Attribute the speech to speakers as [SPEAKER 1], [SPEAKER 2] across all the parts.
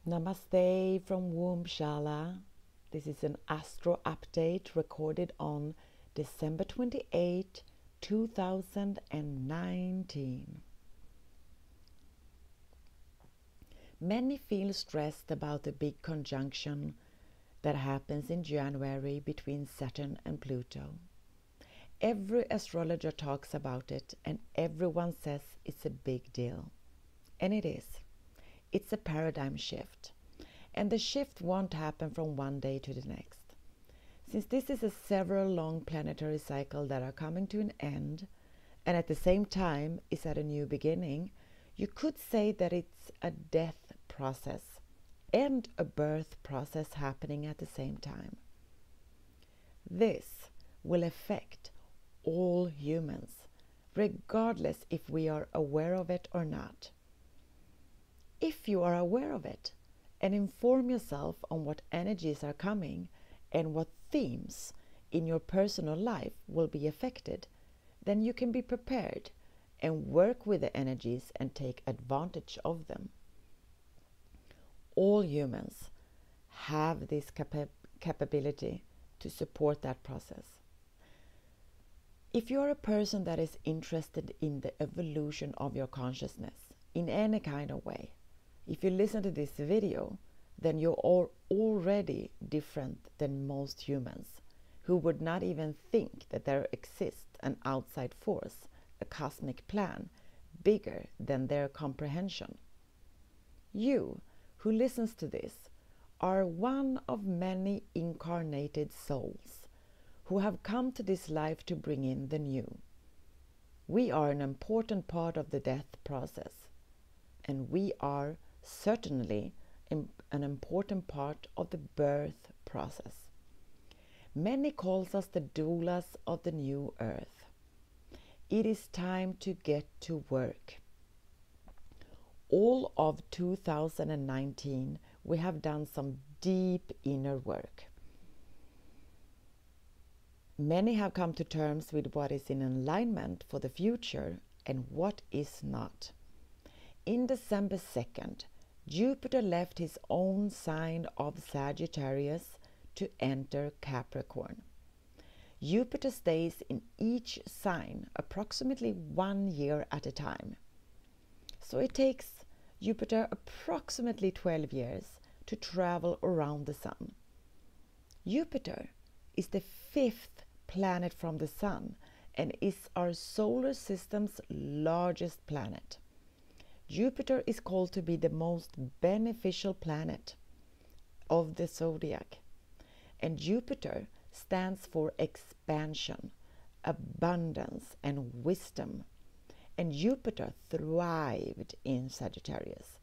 [SPEAKER 1] Namaste from Womb Shala. This is an Astro update recorded on December 28, 2019. Many feel stressed about the big conjunction that happens in January between Saturn and Pluto. Every astrologer talks about it and everyone says it's a big deal. And it is. It's a paradigm shift. And the shift won't happen from one day to the next. Since this is a several long planetary cycle that are coming to an end, and at the same time is at a new beginning, you could say that it's a death process and a birth process happening at the same time. This will affect all humans, regardless if we are aware of it or not. If you are aware of it and inform yourself on what energies are coming and what themes in your personal life will be affected, then you can be prepared and work with the energies and take advantage of them. All humans have this capability to support that process. If you are a person that is interested in the evolution of your consciousness in any kind of way, if you listen to this video, then you're already different than most humans who would not even think that there exists an outside force, a cosmic plan, bigger than their comprehension. You, who listens to this, are one of many incarnated souls who have come to this life to bring in the new. We are an important part of the death process, and we are certainly an important part of the birth process. Many calls us the doulas of the new earth. It is time to get to work. All of 2019 we have done some deep inner work. Many have come to terms with what is in alignment for the future and what is not. In December 2nd, Jupiter left his own sign of Sagittarius to enter Capricorn. Jupiter stays in each sign approximately 1 year at a time. So it takes Jupiter approximately 12 years to travel around the Sun. Jupiter is the 5th planet from the Sun and is our solar system's largest planet. Jupiter is called to be the most beneficial planet of the zodiac, and Jupiter stands for expansion, abundance, and wisdom. And Jupiter thrived in Sagittarius.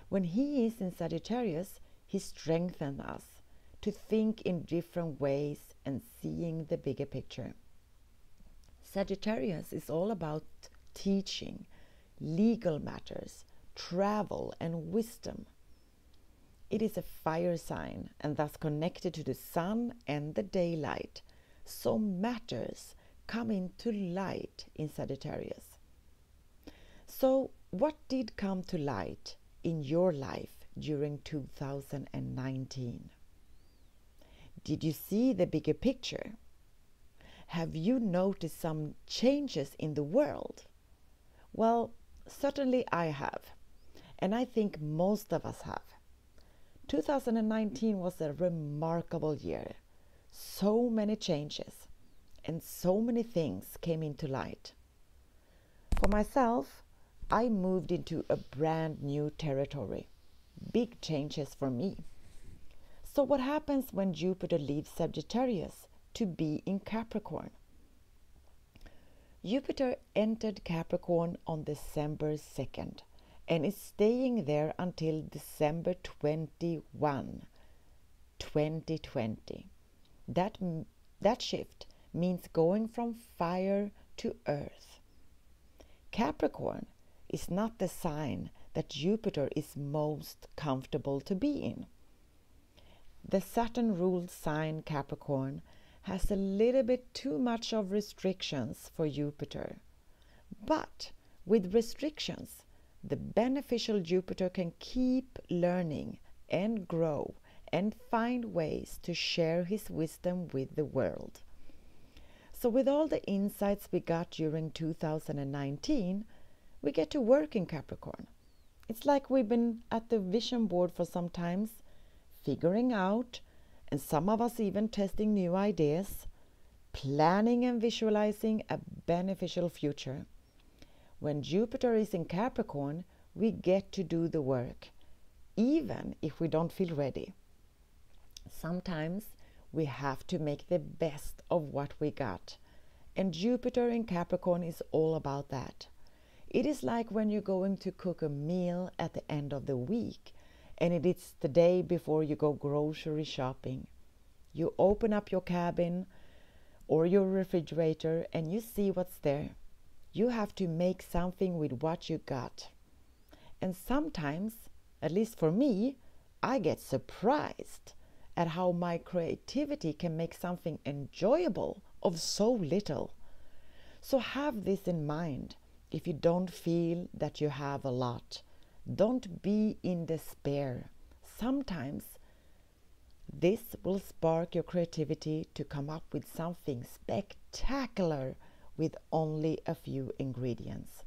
[SPEAKER 1] When he is in Sagittarius, he strengthens us to think in different ways and seeing the bigger picture. Sagittarius is all about teaching, legal matters, travel, and wisdom. It is a fire sign and thus connected to the sun and the daylight, so matters come into light in Sagittarius. So what did come to light in your life during 2019? Did you see the bigger picture? Have you noticed some changes in the world? Well, certainly I have, and I think most of us have. 2019 was a remarkable year. So many changes and so many things came into light. For myself, I moved into a brand new territory. Big changes for me. So what happens when Jupiter leaves Sagittarius to be in Capricorn? Jupiter entered Capricorn on December 2nd and is staying there until December 21, 2020. That shift means going from fire to earth. Capricorn is not the sign that Jupiter is most comfortable to be in. The Saturn-ruled sign Capricorn has a little bit too much of restrictions for Jupiter. But with restrictions, the beneficial Jupiter can keep learning and grow and find ways to share his wisdom with the world. So with all the insights we got during 2019, we get to work in Capricorn. It's like we've been at the vision board for some time, figuring out, and some of us even testing new ideas, planning and visualizing a beneficial future. When Jupiter is in Capricorn, we get to do the work, even if we don't feel ready. Sometimes we have to make the best of what we got, and Jupiter in Capricorn is all about that. It is like when you're going to cook a meal at the end of the week, and it is the day before you go grocery shopping. You open up your cabin or your refrigerator and you see what's there. You have to make something with what you got. And sometimes, at least for me, I get surprised at how my creativity can make something enjoyable of so little. So have this in mind if you don't feel that you have a lot. Don't be in despair. Sometimes this will spark your creativity to come up with something spectacular with only a few ingredients.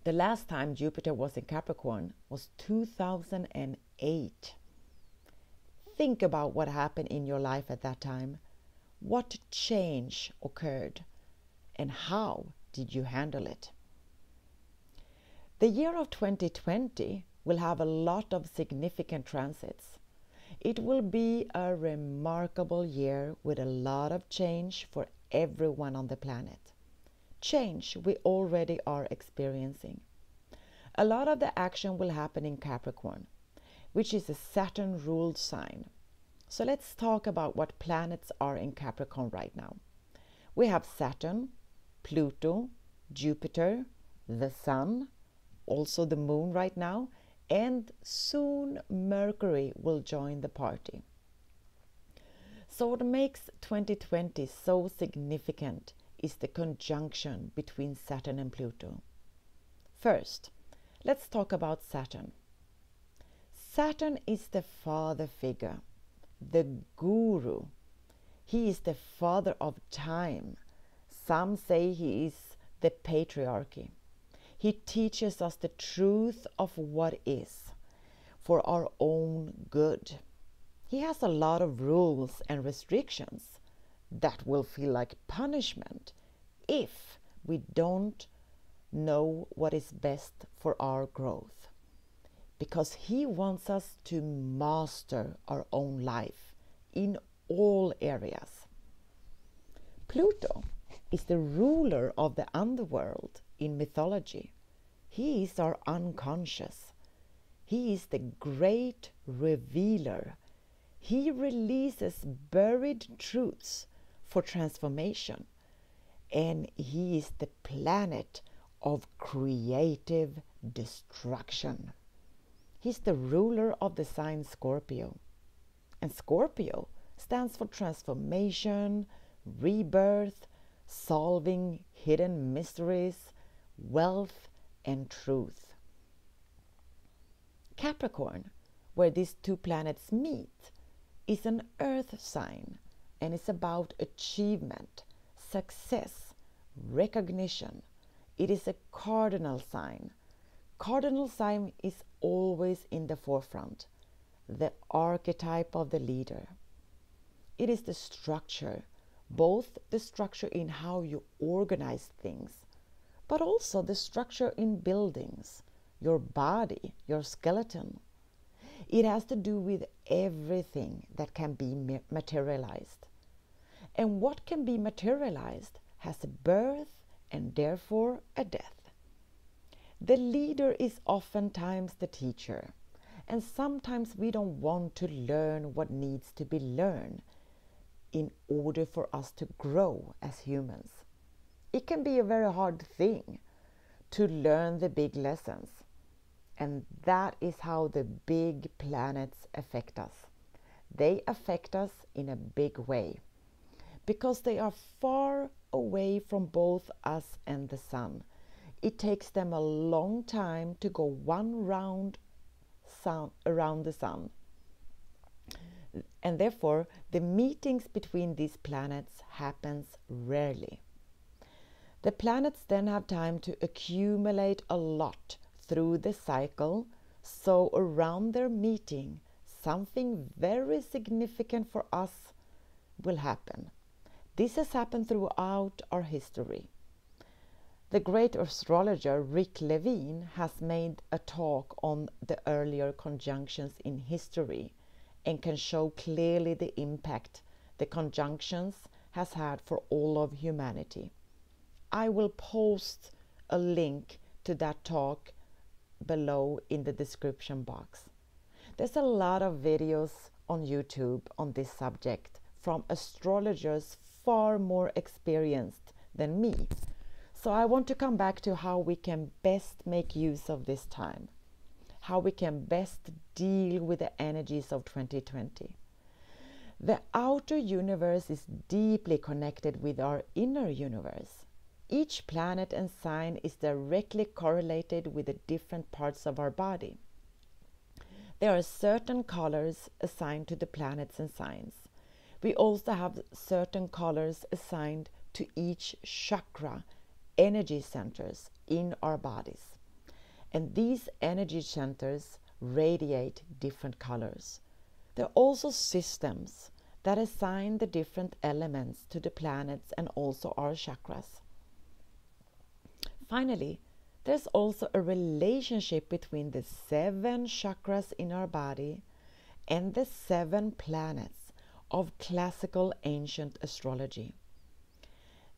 [SPEAKER 1] The last time Jupiter was in Capricorn was 2008. Think about what happened in your life at that time. What change occurred and how did you handle it? The year of 2020 will have a lot of significant transits. It will be a remarkable year with a lot of change for everyone on the planet. Change we already are experiencing. A lot of the action will happen in Capricorn, which is a Saturn-ruled sign. So let's talk about what planets are in Capricorn right now. We have Saturn, Pluto, Jupiter, the Sun, also the Moon right now, and soon Mercury will join the party. So what makes 2020 so significant is the conjunction between Saturn and Pluto. First, let's talk about Saturn. Saturn is the father figure, the guru. He is the father of time. Some say he is the patriarchy. He teaches us the truth of what is for our own good. He has a lot of rules and restrictions that will feel like punishment if we don't know what is best for our growth. Because he wants us to master our own life in all areas. Pluto is the ruler of the underworld in mythology. He is our unconscious. He is the great revealer. He releases buried truths for transformation. And he is the planet of creative destruction. He's the ruler of the sign Scorpio. And Scorpio stands for transformation, rebirth, solving hidden mysteries, wealth, and truth. Capricorn, where these two planets meet, is an earth sign and is about achievement, success, recognition. It is a cardinal sign. Cardinal sign is always in the forefront, the archetype of the leader. It is the structure, both the structure in how you organize things, but also the structure in buildings, your body, your skeleton. It has to do with everything that can be materialized. And what can be materialized has a birth and therefore a death. The leader is oftentimes the teacher, and sometimes we don't want to learn what needs to be learned in order for us to grow as humans. It can be a very hard thing to learn the big lessons, and that is how the big planets affect us. They affect us in a big way because they are far away from both us and the sun. It takes them a long time to go one round around the sun. And therefore, the meetings between these planets happens rarely. The planets then have time to accumulate a lot through the cycle, so around their meeting, something very significant for us will happen. This has happened throughout our history. The great astrologer Rick Levin has made a talk on the earlier conjunctions in history and can show clearly the impact the conjunctions has had for all of humanity. I will post a link to that talk below in the description box. There's a lot of videos on YouTube on this subject from astrologers far more experienced than me. So I want to come back to how we can best make use of this time, how we can best deal with the energies of 2020. The outer universe is deeply connected with our inner universe. Each planet and sign is directly correlated with the different parts of our body. There are certain colors assigned to the planets and signs. We also have certain colors assigned to each chakra, energy centers in our bodies. And these energy centers radiate different colors. There are also systems that assign the different elements to the planets and also our chakras. Finally, there's also a relationship between the 7 chakras in our body and the 7 planets of classical ancient astrology.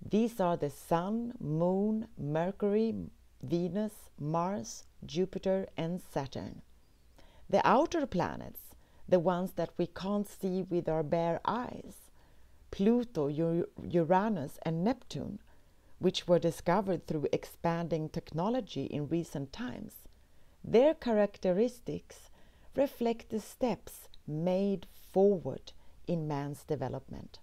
[SPEAKER 1] These are the Sun, Moon, Mercury, Venus, Mars, Jupiter, and Saturn. The outer planets, the ones that we can't see with our bare eyes, Pluto, Uranus, and Neptune, which were discovered through expanding technology in recent times, their characteristics reflect the steps made forward in man's development.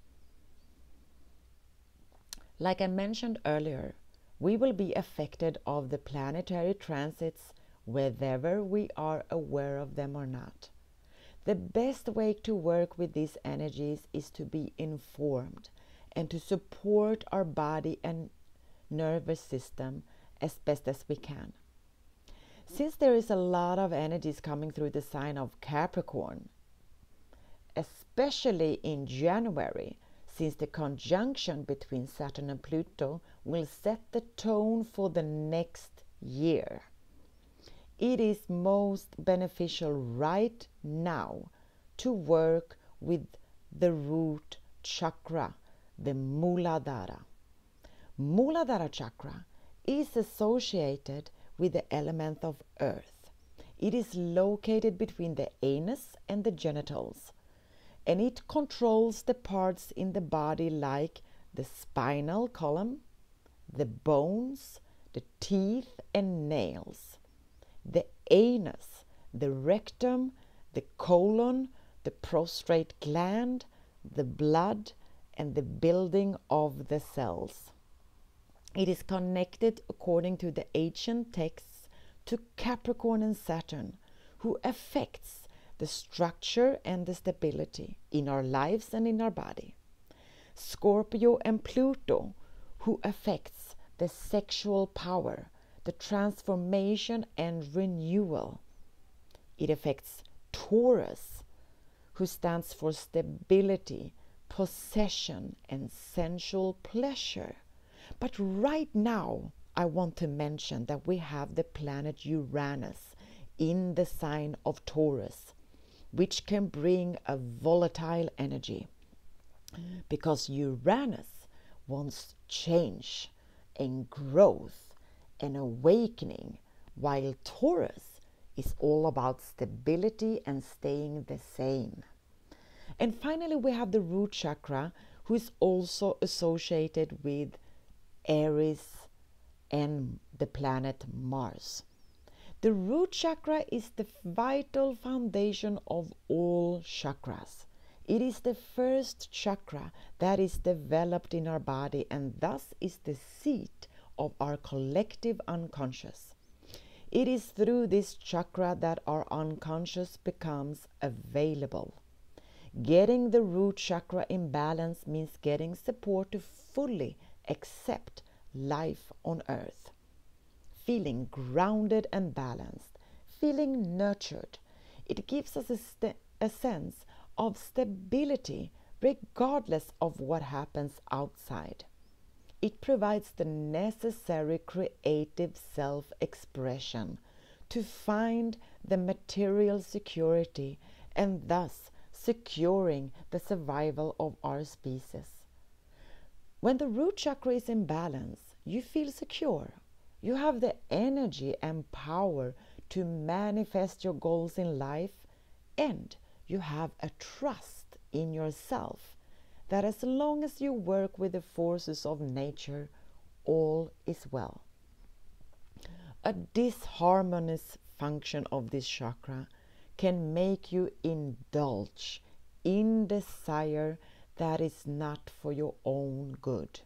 [SPEAKER 1] Like I mentioned earlier, we will be affected of the planetary transits whether we are aware of them or not. The best way to work with these energies is to be informed and to support our body and nervous system as best as we can. Since there is a lot of energies coming through the sign of Capricorn, especially in January, since the conjunction between Saturn and Pluto will set the tone for the next year, it is most beneficial right now to work with the root chakra, the Muladhara. Muladhara chakra is associated with the element of earth. It is located between the anus and the genitals, and it controls the parts in the body like the spinal column, the bones, the teeth and nails, the anus, the rectum, the colon, the prostate gland, the blood, and the building of the cells. It is connected, according to the ancient texts, to Capricorn and Saturn, who affects the structure and the stability in our lives and in our body. Scorpio and Pluto, who affects the sexual power, the transformation and renewal. It affects Taurus, who stands for stability, possession, and sensual pleasure. But right now, I want to mention that we have the planet Uranus in the sign of Taurus, which can bring a volatile energy, because Uranus wants change and growth and awakening, while Taurus is all about stability and staying the same. And finally, we have the root chakra, who is also associated with Aries and the planet Mars. The root chakra is the vital foundation of all chakras. It is the first chakra that is developed in our body and thus is the seat of our collective unconscious. It is through this chakra that our unconscious becomes available. Getting the root chakra in balance means getting support to fully accept life on earth. Feeling grounded and balanced, feeling nurtured. It gives us a sense of stability regardless of what happens outside. It provides the necessary creative self-expression to find the material security and thus securing the survival of our species. When the root chakra is in balance, you feel secure. You have the energy and power to manifest your goals in life, and you have a trust in yourself that as long as you work with the forces of nature, all is well. A disharmonious function of this chakra can make you indulge in desire that is not for your own good.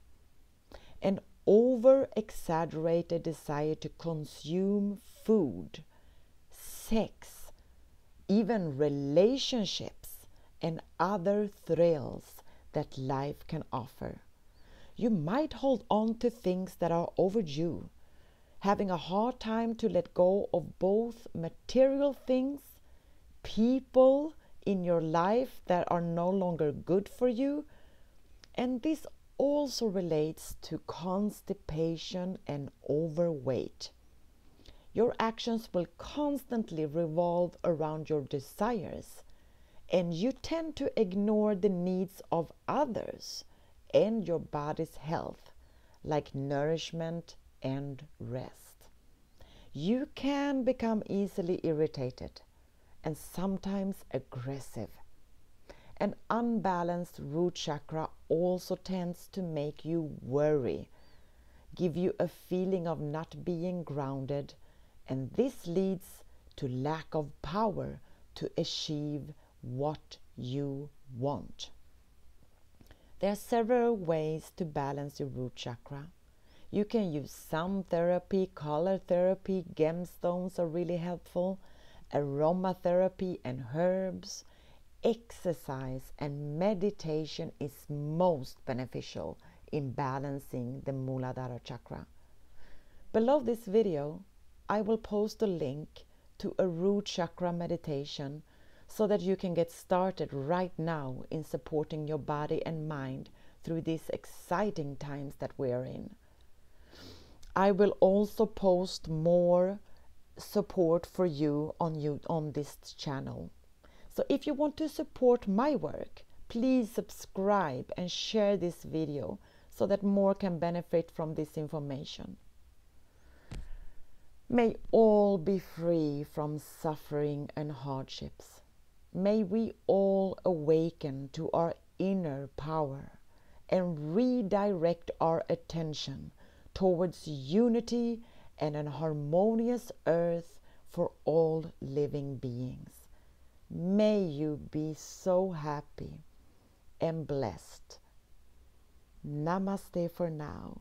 [SPEAKER 1] An over-exaggerated desire to consume food, sex, even relationships, and other thrills that life can offer. You might hold on to things that are overdue, having a hard time to let go of both material things, people in your life that are no longer good for you, and this also relates to constipation and overweight. Your actions will constantly revolve around your desires, and you tend to ignore the needs of others and your body's health, like nourishment and rest. You can become easily irritated and sometimes aggressive. An unbalanced root chakra also tends to make you worry, give you a feeling of not being grounded, and this leads to lack of power to achieve what you want. There are several ways to balance your root chakra. You can use sound therapy, color therapy, gemstones are really helpful, aromatherapy and herbs. Exercise and meditation is most beneficial in balancing the Muladhara chakra. Below this video, I will post a link to a root chakra meditation so that you can get started right now in supporting your body and mind through these exciting times that we're in. I will also post more support for you on this channel. So if you want to support my work, please subscribe and share this video so that more can benefit from this information. May all be free from suffering and hardships. May we all awaken to our inner power and redirect our attention towards unity and an harmonious earth for all living beings. May you be so happy and blessed. Namaste for now.